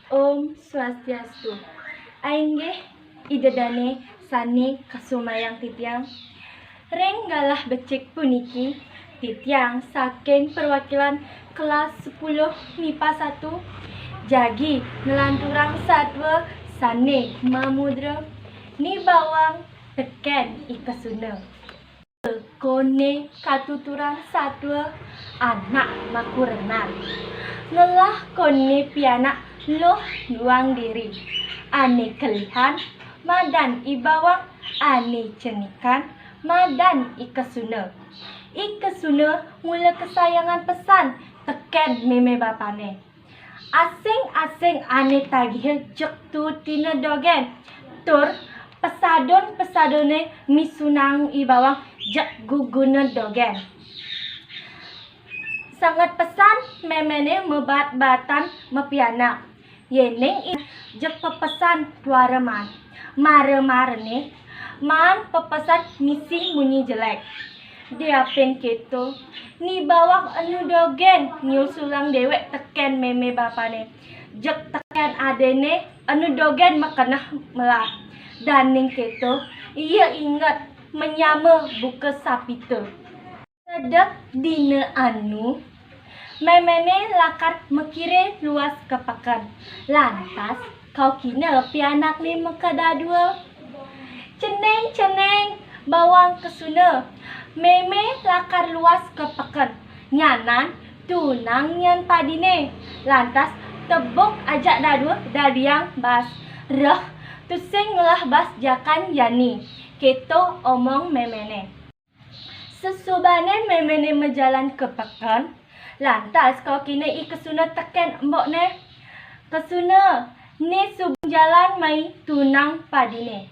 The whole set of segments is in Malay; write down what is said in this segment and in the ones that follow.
Om Swastiastu. Aingge idedane sani kasumayang titiang. Renggalah becek puniki titiang saking perwakilan kelas 10 MIPA 1. Jagi nelanturang satwa sane mamudra ni bawang teken ikasuna. Kone katuturan satwa anak makurenan. Lelah kone pianak loh nuang diri. Ane kelihan madan ibawang ane cenikan madan ikasuna. Ikasuna mula kesayangan pesan teken meme bapane. Asing-asing ane tagih jek tu tina dogen. Tur pesadon-pesadone misunang ibawang jek guguna dogen. Sangat pesan memene mebat-batan mepiana. Yeneng jek pepesan tuareman. Mare-marene man pepesan misi munyi jelek. Diapen keto ni bawang anu dogen nyusulang dewek teken meme bapane. Jek teken adene anu dogen makanah melah. Daning keto ia ingat menyama buka sapita. Sedek dina anu memene lakar mekire luas kepakan. Lantas kau kina pianak ni mekadadua. Ceneng-ceneng bawang kesuna. Meme lakar luas kepakan. Nyanan tunang nyan padine. Lantas tebuk ajak dadua dadiang bas. Reh tusing ngelah bas jakan yani. Keto omong memene. Sesubane memene mejalan kepakan. Lantas kau kina ikesuna teken embok ne. Kesuna ni subung jalan mai tunang padine.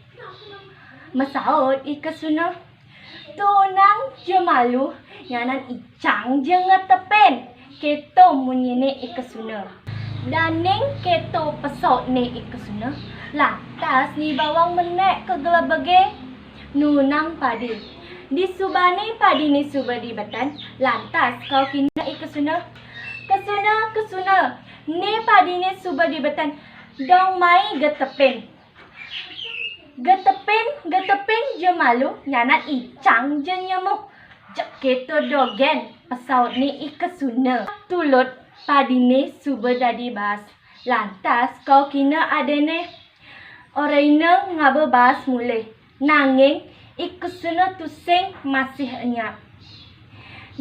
Masaud ikesuna. Tunang je malu nyanan icang je ngetepen. Keto munyine ikesuna. Daning keto pesok ne ikesuna. Lantas ni bawang menek ke gelabage nunang padi. Di subane padi ni subadi batan. Lantas kau kina ikesuna. Kesuna. Ni padi ni subadi batan. Dong mai getepen. Getepen je malu nyanan icang je nyemuk. Jek keto dogen pesaut ni ikesuna. Tulut padi ni subadadi bas. Lantas kau kina adene oraina ngabebas mulai. Nanging ikesuna tusing masih enyap.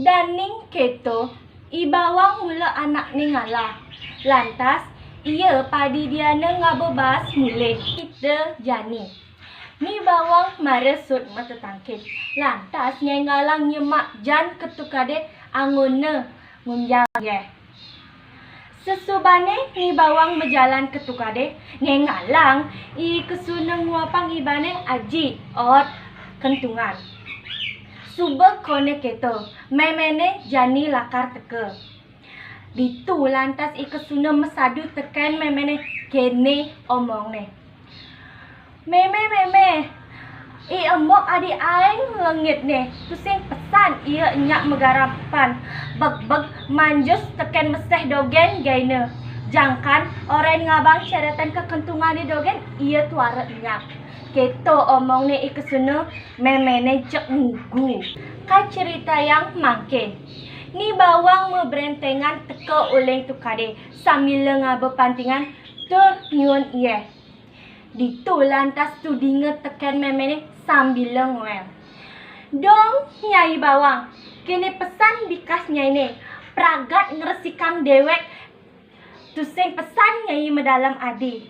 Daning keto ibawang mula anak ni ngalah. Lantas ia padi diana ngabebas mulai. Kita jani. Ni bawang maresut mata tangkit. Lantas nyai ngalang nyemak jan ketukade anguna ngunjang ye. Sesubane ni bawang berjalan ketukade. Nyai ngalang i kesuna nguapang ibane aji ot kentungan. Suba kone keto. Memene jani lakar teke. Ditu lantas i kesuna mesadu teken memene kene omongne. Meme. I embok adi aing lengit ne. Tusing pesan ia nyak megarapan. Beg manjus teken meseh dogen gaine. Jangkan orang ngabang syaratan kekentungan di dogen ia tuara nyak. Keto omong ne ikesuna memene jek ngugu. Ka cerita yang mangke. Ni bawang membrentengan teka uleng tukade sambil ngabe pantingan tur nyuun iye. Ditu lantas tudinga teken memene sambil ngoel. Dong nyai bawang, kini pesan bikas nyai ne. Pragat ngeresikang dewek. Tusing pesan nyai medalam adi.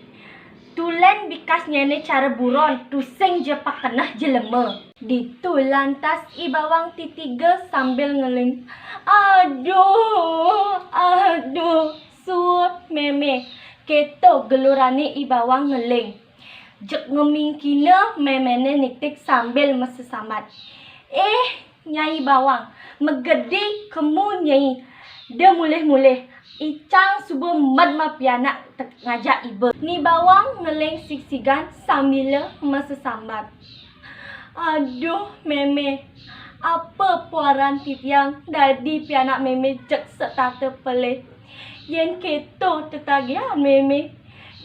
Tulen bikas nyai ne cara buron. Tusing je pakenah jelema. Ditu lantas i bawang titiga sambil ngeling. Aduh, suut meme. Keto gelurane i bawang ngeling. Jek ngemingkina memene niktik sambil mesesamat. Nyai bawang, megedi kemu nyai. Dia mulih-mulih. Icang subuh mad mapianak ngajak ibe. Ni bawang ngeleng siksigan sambil mesesamat. Aduh meme, apa puaran titiang dadi pianak meme jek setata pelih. Yen keto tetagihan meme.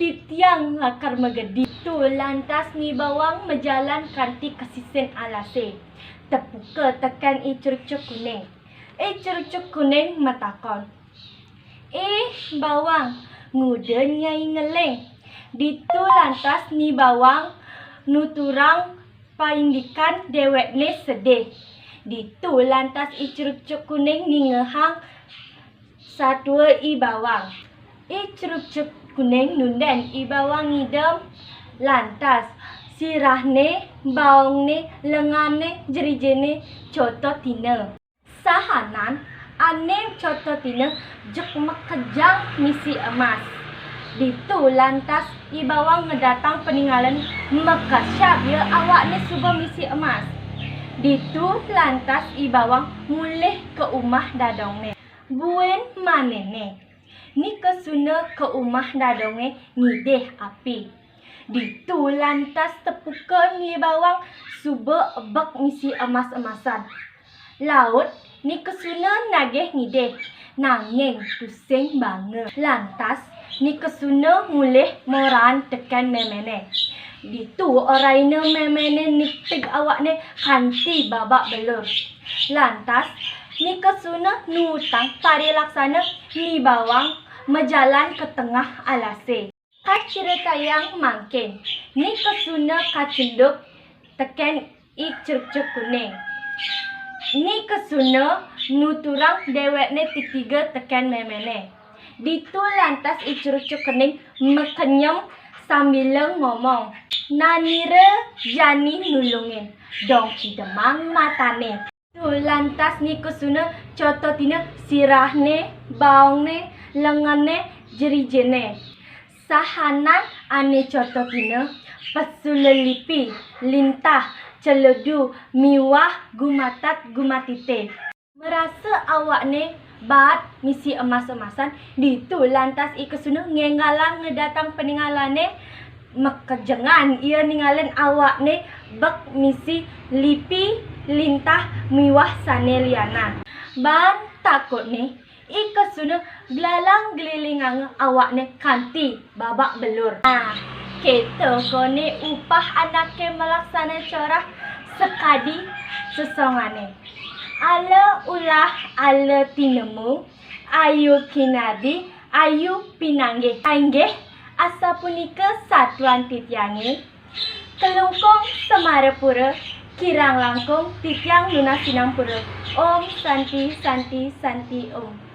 titiang lakar megedi. Tu lantas ni bawang menjalan kanti kesisen alase. Terbuka tekan curucuk kuning. Curucuk kuning metakon. Bawang, nguda nyai ngeleng. Ditu lantas ni bawang nuturang paindikan dewekne sedih. Ditu lantas curucuk kuning ningehang satwa bawang. Curucuk kuning nunden bawang ngidem. Lantas sirahne, baongne, lengane, jerijene coto tina. Sahanan ane coto tina jek mekejang misi emas. Ditu lantas bawang ngedatang peninggalan mekasyap ya awakne suba misi emas. Ditu lantas bawang mulih ke umah dadongne. Buen manene. Ni kesuna ke umah dadongne ngideh api. Ditu lantas tepuka ni bawang suba ebak misi emas-emasan. Laut ni kesuna nageh ngideh. Nanging pusing banget. Lantas ni kesuna mulih moran tekan memene. Ditu oraine memene niktig awakne kanti babak belur. Lantas ni kesuna nutang pari laksana ni bawang menjalan ke tengah alase. Cerita yang mangkin. Ni kesuna kacenduk tekan curucuk kuning. Ni kesuna nuturang dewekne tiga tekan memene. Ditu lantas curucuk kuning mekenyem sambil ngomong. Nanire jani nulungin. Dong demang matane. Tu lantas ni kesuna coto tina sirahne, baongne, lengane, jerijene. Sahanan ane coto tina pesulelipi, lintah, celedu, miwah, gumatat, gumatite. Merasa awakne bat misi emas-emasan. Ditu lantas kesuna ngengalang ngedatang peninggalane mekejengan ia ninggalan awakne bak misi lipi, lintah, miwah sane lianan. Ban takut nih kesuna gelalang gelilingang awakne kanti babak belur. Kita kone upah anake melaksana corah sekadi sesongane. Ala ulah ala tinemu, ayu kinadi, ayu pinanggih. Anggih asa punika satuan titiange. Kelungkung Semarapura, kirang langkung titiang lunas sinampura. Om Santi Santi Santi Om.